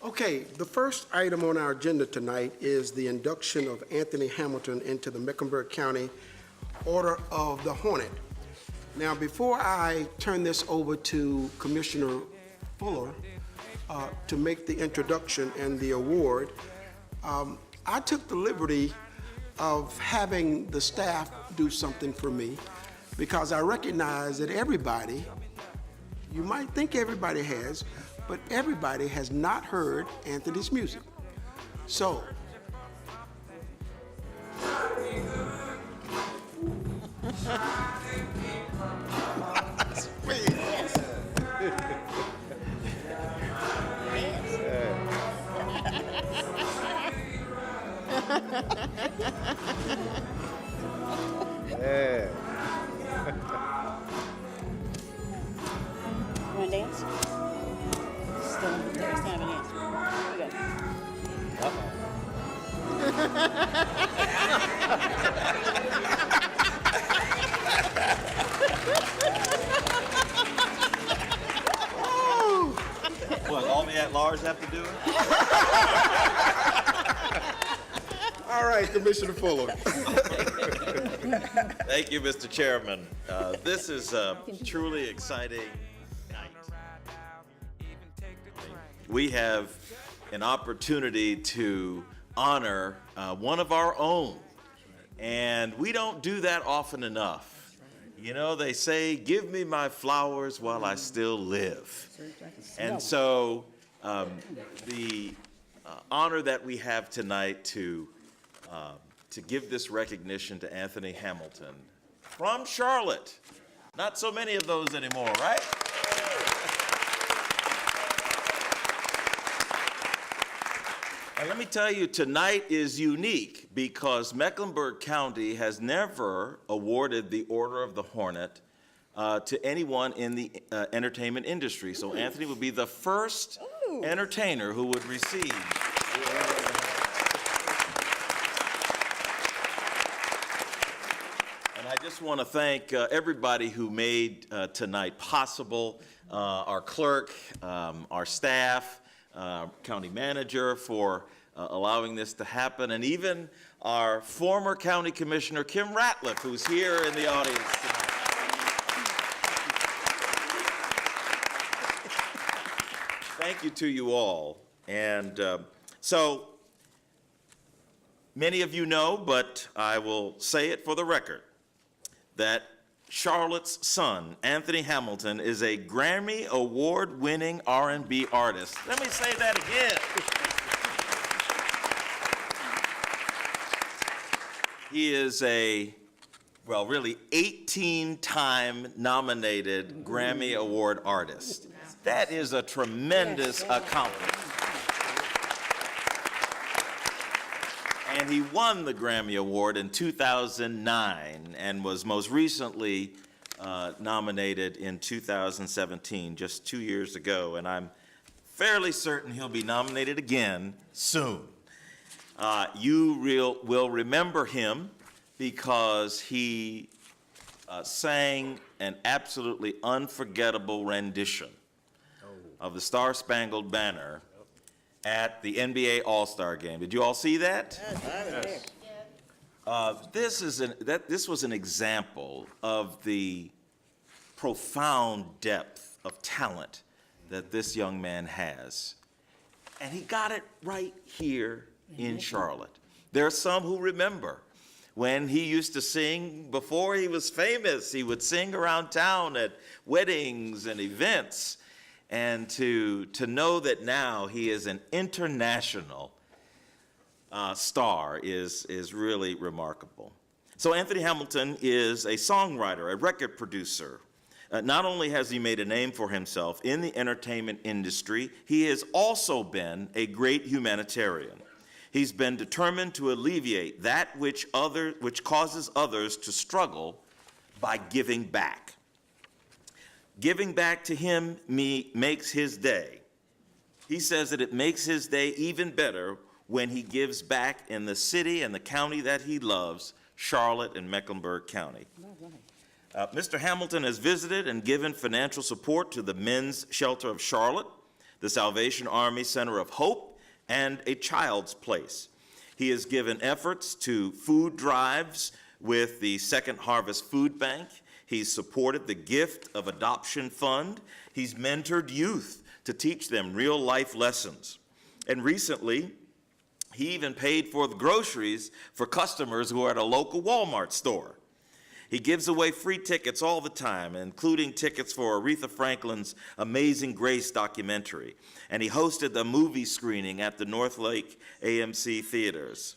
Okay, the first item on our agenda tonight is the induction of Anthony Hamilton into the Mecklenburg County Order of the Hornet. Now, before I turn this over to Commissioner Fuller to make the introduction and the award, I took the liberty of having the staff do something for me because I recognize that everybody, you might think everybody has, but everybody has not heard Anthony's music. So, Yeah. You want to dance? Still, there's time to dance. Here we go. What, all the at-large have to do it? all right, Commissioner Fuller. Thank you, Mr. Chairman. This is a truly exciting night. We have an opportunity to honor one of our own, and we don't do that often enough. You know, they say, give me my flowers while I still live. And so the honor that we have tonight to give this recognition to Anthony Hamilton from Charlotte. Not so many of those anymore, right? And let me tell you, tonight is unique because Mecklenburg County has never awarded the Order of the Hornet to anyone in the entertainment industry. So Anthony would be the first entertainer who would receive the Order of the Hornet. And I just want to thank everybody who made tonight possible, our clerk, our staff, county manager for allowing this to happen, and even our former county commissioner, Kim Ratliff, who's here in the audience tonight. Thank you to you all. And so many of you know, but I will say it for the record, that Charlotte's son, Anthony Hamilton, is a Grammy Award-winning R&B artist. Let me say that again. He is a, well, really 18-time nominated Grammy Award artist. That is a tremendous accomplishment. And he won the Grammy Award in 2009 and was most recently nominated in 2017, just 2 years ago. And I'm fairly certain he'll be nominated again soon. You will remember him because he sang an absolutely unforgettable rendition of the Star-Spangled Banner at the NBA All-Star Game. Did you all see that? Yes. This was an example of the profound depth of talent that this young man has. And he got it right here in Charlotte. There are some who remember when he used to sing before he was famous. He would sing around town at weddings and events. And to know that now he is an international star is really remarkable. So Anthony Hamilton is a songwriter, a record producer. Not only has he made a name for himself in the entertainment industry, he has also been a great humanitarian. He's been determined to alleviate that which causes others to struggle by giving back. Giving back to him makes his day. He says that it makes his day even better when he gives back in the city and the county that he loves, Charlotte and Mecklenburg County. Mr. Hamilton has visited and given financial support to the Men's Shelter of Charlotte, the Salvation Army Center of Hope, and a Child's Place. He has given efforts to food drives with the Second Harvest Food Bank. He's supported the Gift of Adoption Fund. He's mentored youth to teach them real-life lessons. And recently, he even paid for the groceries for customers who are at a local Walmart store. He gives away free tickets all the time, including tickets for Aretha Franklin's Amazing Grace documentary. And he hosted the movie screening at the North Lake AMC theaters.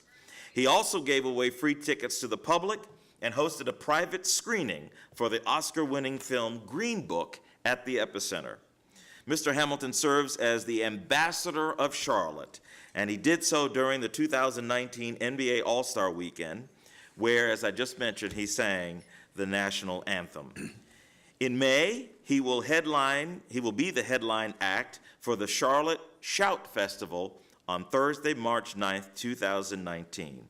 He also gave away free tickets to the public and hosted a private screening for the Oscar-winning film Green Book at the Epicenter. Mr. Hamilton serves as the ambassador of Charlotte, and he did so during the 2019 NBA All-Star Weekend, where, as I just mentioned, he sang the national anthem. In May, he will be the headline act for the Charlotte Shout Festival on Thursday, March 9th, 2019.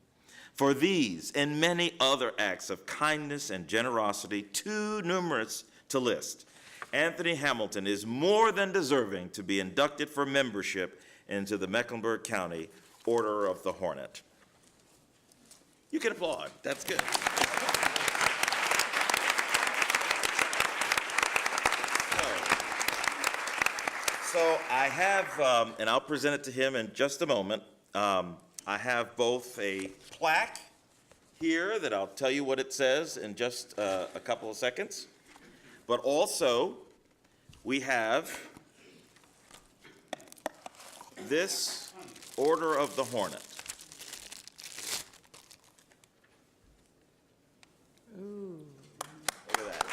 For these and many other acts of kindness and generosity, too numerous to list, Anthony Hamilton is more than deserving to be inducted for membership into the Mecklenburg County Order of the Hornet. You can applaud. That's good. So I have, and I'll present it to him in just a moment. I have both a plaque here that I'll tell you what it says in just a couple of seconds, but also we have this Order of the Hornet. Ooh. Look at that.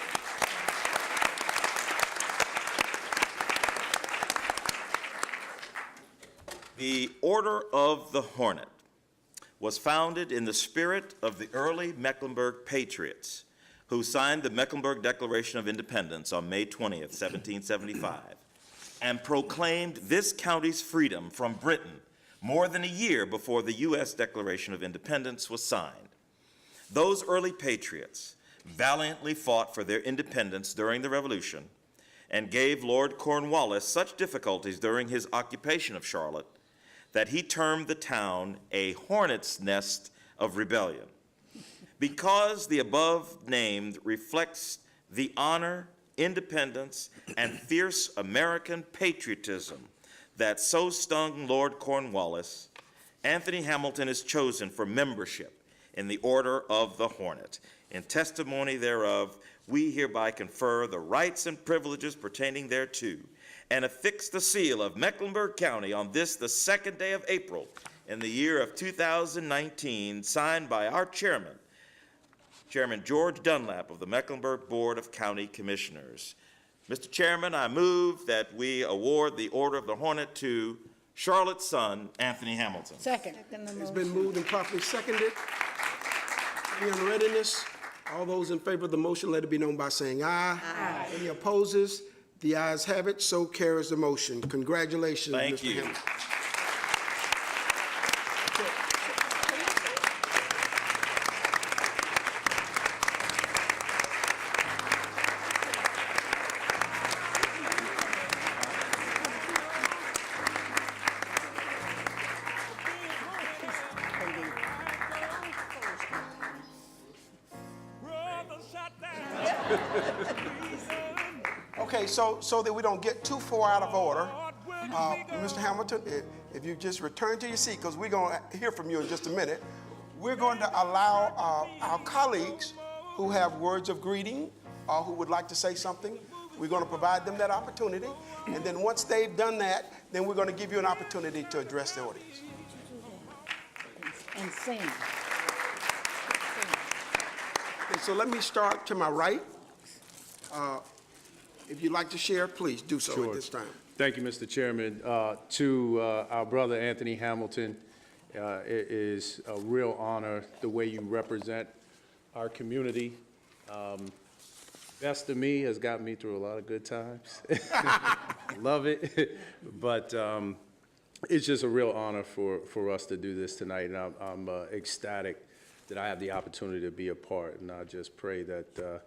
The Order of the Hornet was founded in the spirit of the early Mecklenburg Patriots, who signed the Mecklenburg Declaration of Independence on May 20th, 1775, and proclaimed this county's freedom from Britain more than a year before the U.S. Declaration of Independence was signed. Those early patriots valiantly fought for their independence during the Revolution and gave Lord Cornwallis such difficulties during his occupation of Charlotte that he termed the town a hornet's nest of rebellion. Because the above named reflects the honor, independence, and fierce American patriotism that so stung Lord Cornwallis, Anthony Hamilton is chosen for membership in the Order of the Hornet. In testimony thereof, we hereby confer the rights and privileges pertaining thereto, and affix the seal of Mecklenburg County on this, the 2nd day of April, in the year of 2019, signed by our chairman, Chairman George Dunlap of the Mecklenburg Board of County Commissioners. Mr. Chairman, I move that we award the Order of the Hornet to Charlotte's son, Anthony Hamilton. Second. It's been moved and properly seconded. Any unreadiness? All those in favor of the motion, let it be known by saying aye. Aye. Any opposes? The ayes have it, so carries the motion. Congratulations, Thank Mr. you. Hamilton. Okay, so that we don't get too far out of order, Mr. Hamilton, if you just return to your seat, because we're going to hear from you in just a minute, we're going to allow our colleagues who have words of greeting or who would like to say something, we're going to provide them that opportunity. And then once they've done that, then we're going to give you an opportunity to address the audience. And sing. Okay, so let me start to my right. If you'd like to share, please do so at this time. Thank you, Mr. Chairman. To our brother Anthony Hamilton, it is a real honor the way you represent our community. Best of Me has gotten me through a lot of good times. Love it. But it's just a real honor for us to do this tonight, and I'm ecstatic that I have the opportunity to be a part, and I just pray that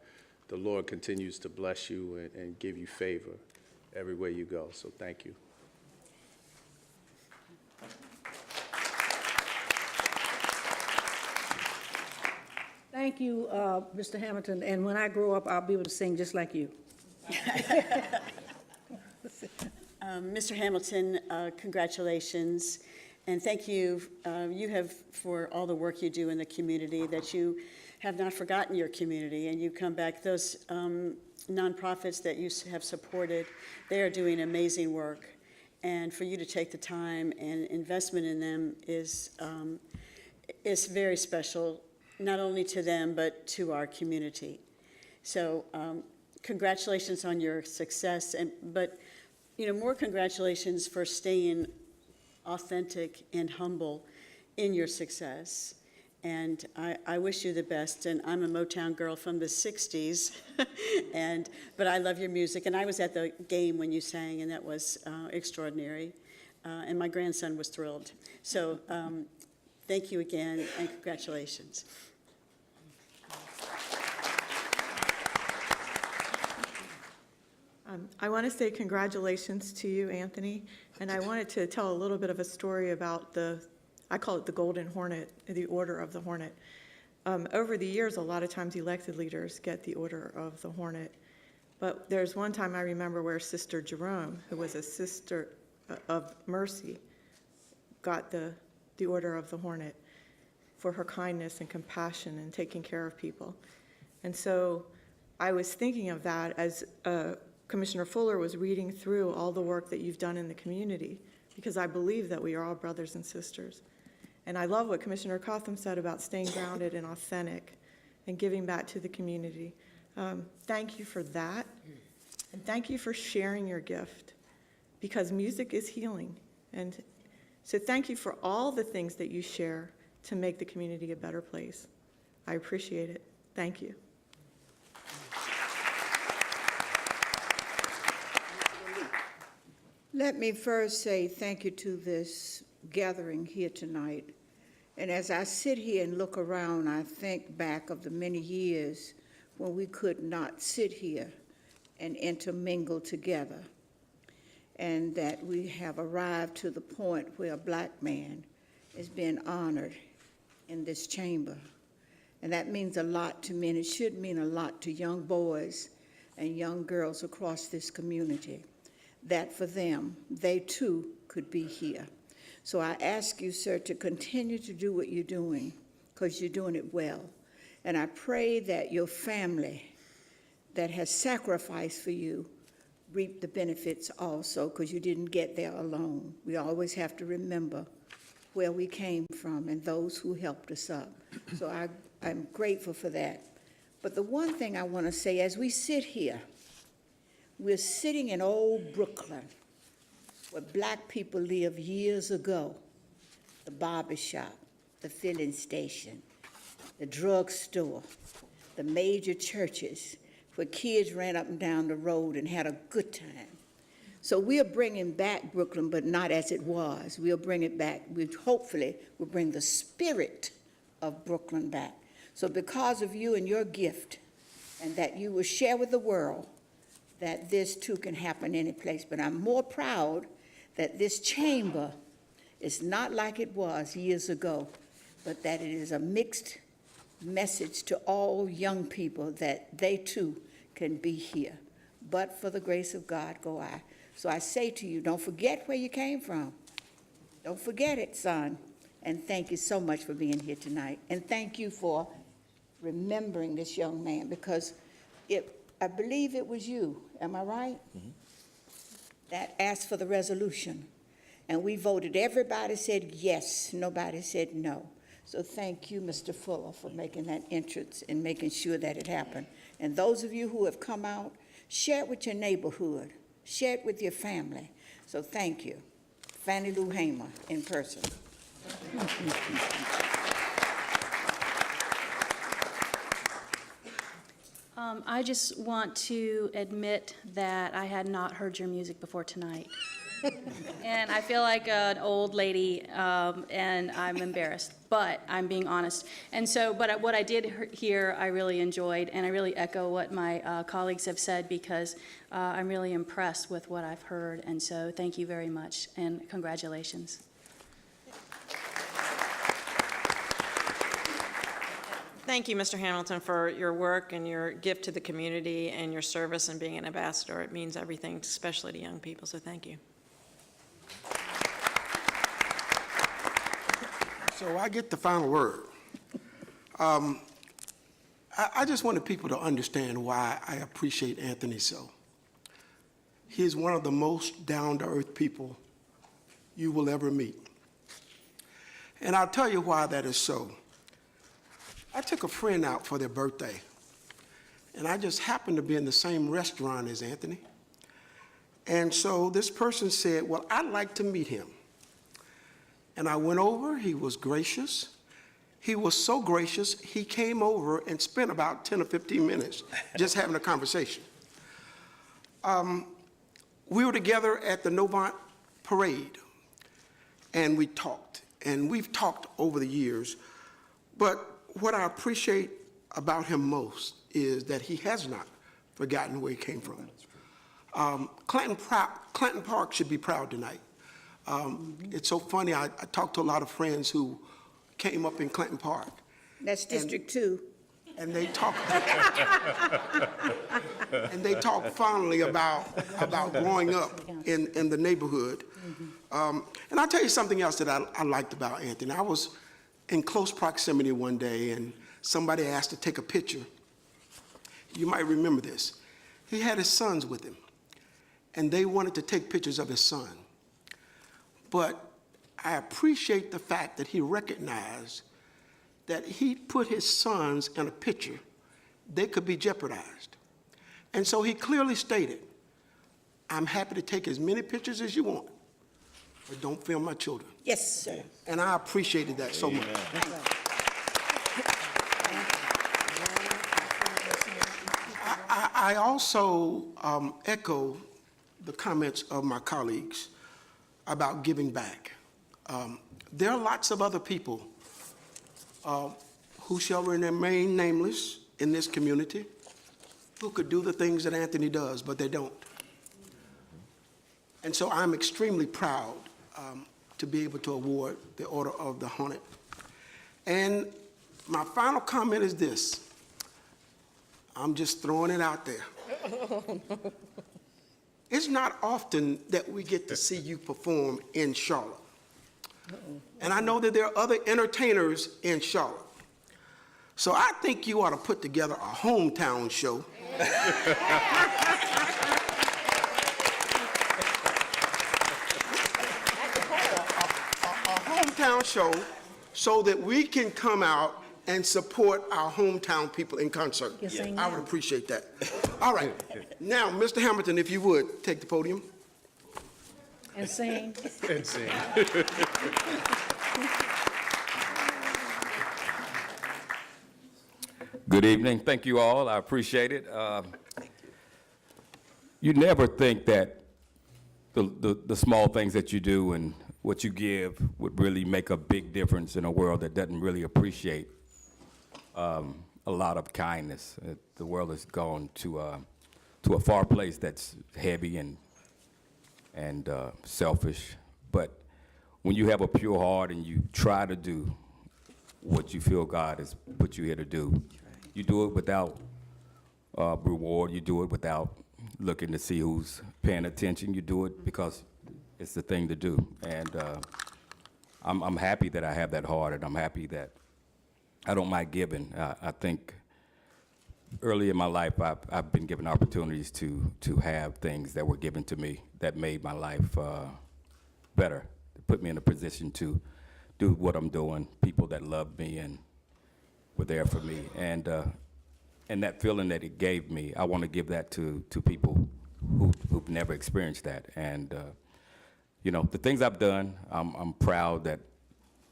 the Lord continues to bless you and give you favor everywhere you go. So thank you. Thank you, Mr. Hamilton, and when I grow up, I'll be able to sing just like you. Mr. Hamilton, congratulations, and thank you. You have for all the work you do in the community, that you have not forgotten your community, and you come back. Those nonprofits that you have supported, they are doing amazing work, and for you to take the time and investment in them is very special, not only to them, but to our community. So congratulations on your success, but more congratulations for staying authentic and humble in your success. And I wish you the best. And I'm a Motown girl from the 60s, but I love your music. And I was at the game when you sang, and that was extraordinary. And my grandson was thrilled. So thank you again, and congratulations. I want to say congratulations to you, Anthony, and I wanted to tell a little bit of a story about I call it the Golden Hornet, the Order of the Hornet. Over the years, a lot of times elected leaders get the Order of the Hornet, but there's one time I remember where Sister Jerome, who was a sister of Mercy, got the Order of the Hornet for her kindness and compassion and taking care of people. And so I was thinking of that as Commissioner Fuller was reading through all the work that you've done in the community, because I believe that we are all brothers and sisters. And I love what Commissioner Cotham said about staying grounded and authentic and giving back to the community. Thank you for that. And thank you for sharing your gift, because music is healing. And so thank you for all the things that you share to make the community a better place. I appreciate it. Thank you. Let me first say thank you to this gathering here tonight. And as I sit here and look around, I think back of the many years when we could not sit here and intermingle together, and that we have arrived to the point where a black man is being honored in this chamber. And that means a lot to me, and it should mean a lot to young boys and young girls across this community, that for them, they too could be here. So I ask you, sir, to continue to do what you're doing, because you're doing it well. And I pray that your family that has sacrificed for you reap the benefits also, because you didn't get there alone. We always have to remember where we came from and those who helped us up. So I'm grateful for that. But the one thing I want to say, as we sit here, we're sitting in old Brooklyn, where black people lived years ago. The barber shop, the filling station, the drugstore, the major churches, where kids ran up and down the road and had a good time. So we're bringing back Brooklyn, but not as it was. We'll bring it back. Hopefully, we'll bring the spirit of Brooklyn back. So because of you and your gift, and that you will share with the world, that this too can happen any place. But I'm more proud that this chamber is not like it was years ago, but that it is a mixed message to all young people that they too can be here. But for the grace of God go I. So I say to you, don't forget where you came from. Don't forget it, son. And thank you so much for being here tonight. And thank you for remembering this young man, because I believe it was you, am I right? Mm-hmm. That asked for the resolution. And we voted. Everybody said yes. Nobody said no. So thank you, Mr. Fuller, for making that entrance and making sure that it happened. And those of you who have come out, share it with your neighborhood. Share it with your family. So thank you. Fannie Lou Hamer in person. I just want to admit that I had not heard your music before tonight. And I feel like an old lady, and I'm embarrassed, but I'm being honest. And so, but what I did hear, I really enjoyed, and I really echo what my colleagues have said, because I'm really impressed with what I've heard. And so thank you very much, and congratulations. Thank you, Mr. Hamilton, for your work and your gift to the community and your service and being an ambassador. It means everything, especially to young people, so thank you. So I get the final word. I just wanted people to understand why I appreciate Anthony so. He is one of the most down-to-earth people you will ever meet. And I'll tell you why that is so. I took a friend out for their birthday, and I just happened to be in the same restaurant as Anthony. And so this person said, well, I'd like to meet him. And I went over, he was gracious. He was so gracious, he came over and spent about 10 or 15 minutes just having a conversation. We were together at the Novant Parade, and we talked. And we've talked over the years, but what I appreciate about him most is that he has not forgotten where he came from. Clanton Park should be proud tonight. It's so funny, I talked to a lot of friends who came up in Clanton Park. That's District 2. And they talk fondly about growing up in the neighborhood. And I'll tell you something else that I liked about Anthony. I was in close proximity one day, and somebody asked to take a picture. You might remember this. He had his sons with him, and they wanted to take pictures of his son. But I appreciate the fact that he recognized that he put his sons in a picture, they could be jeopardized. And so he clearly stated, I'm happy to take as many pictures as you want, but don't film my children. Yes, sir. And I appreciated that so much. I also echo the comments of my colleagues about giving back. There are lots of other people who shall remain nameless in this community who could do the things that Anthony does, but they don't. And so I'm extremely proud to be able to award the Order of the Hornet. And my final comment is this. I'm just throwing it out there. It's not often that we get to see you perform in Charlotte. And I know that there are other entertainers in Charlotte. So I think you ought to put together a hometown show. A hometown show so that we can come out and support our hometown people in concert. Yes, I I would appreciate that. All right. Now, Mr. Hamilton, if you would, take the podium. And sing. And sing. Good evening. Thank you all. I appreciate it. You never think that the small things that you do and what you give would really make a big difference in a world that doesn't really appreciate a lot of kindness. The world has gone to a far place that's heavy and selfish. But when you have a pure heart and you try to do what you feel God has put you here to do, you do it without reward. You do it without looking to see who's paying attention. You do it because it's the thing to do. And I'm happy that I have that heart, and I'm happy that I don't mind giving. I think early in my life, I've been given opportunities to have things that were given to me that made my life better, put me in a position to do what I'm doing, people that loved me and were there for me. And that feeling that it gave me, I want to give that to people who've never experienced that. And, you know, the things I've done, I'm proud that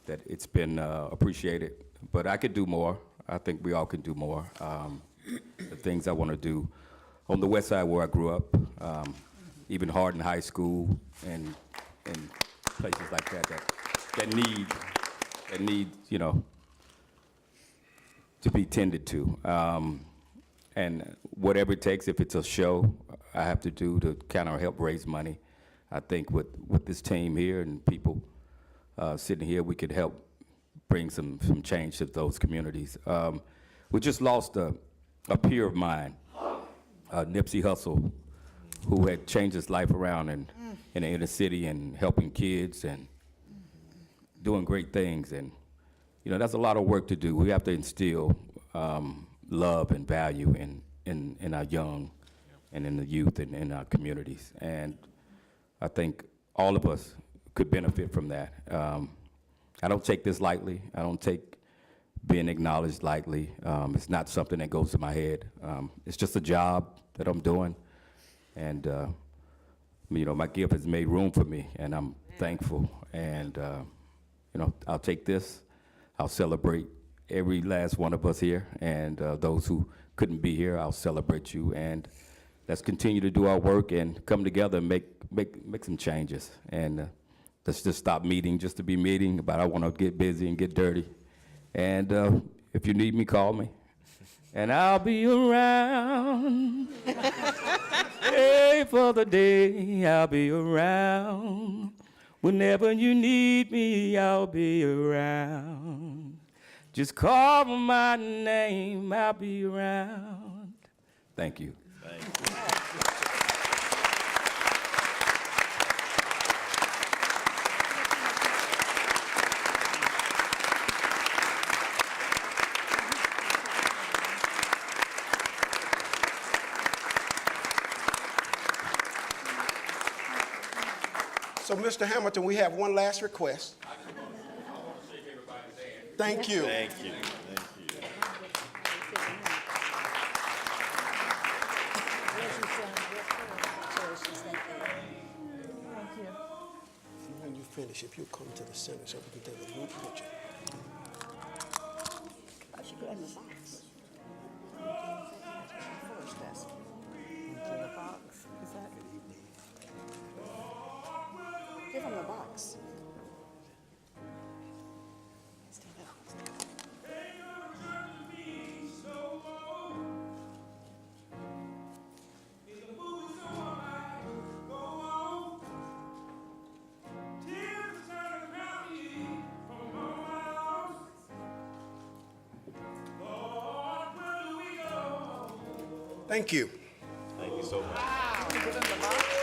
it's been appreciated, but I could do more. I think we all can do more. The things I want to do on the west side where I grew up, even Hardin High School and places like that need, you know, to be tended to. And whatever it takes, if it's a show I have to do to kind of help raise money, I think with this team here and people sitting here, we could help bring some change to those communities. we just lost a peer of mine, Nipsey Hussle, who had changed his life around in the inner city and helping kids and doing great things. And, you know, that's a lot of work to do. We have to instill love and value in our young and in the youth and in our communities. And I think all of us could benefit from that. I don't take this lightly. I don't take being acknowledged lightly. It's not something that goes to my head. It's just a job that I'm doing. And, you know, my gift has made room for me, and I'm thankful. And, you know, I'll take this. I'll celebrate every last one of us here, and those who couldn't be here, I'll celebrate you. And let's continue to do our work and come together and make some changes. And let's just stop meeting just to be meeting, but I want to get busy and get dirty. And if you need me, call me. And I'll be around. Hey, for the day, I'll be around. Whenever you need me, I'll be around. Just call my name, I'll be around. Thank you. So, Mr. Hamilton, we have one last request. Thank you. Thank you. Thank you. When you finish, if you come to the center so we can take a group picture. I should go in the box. First, that's in the box. Is that? Give him the box. Thank you. Thank you so much.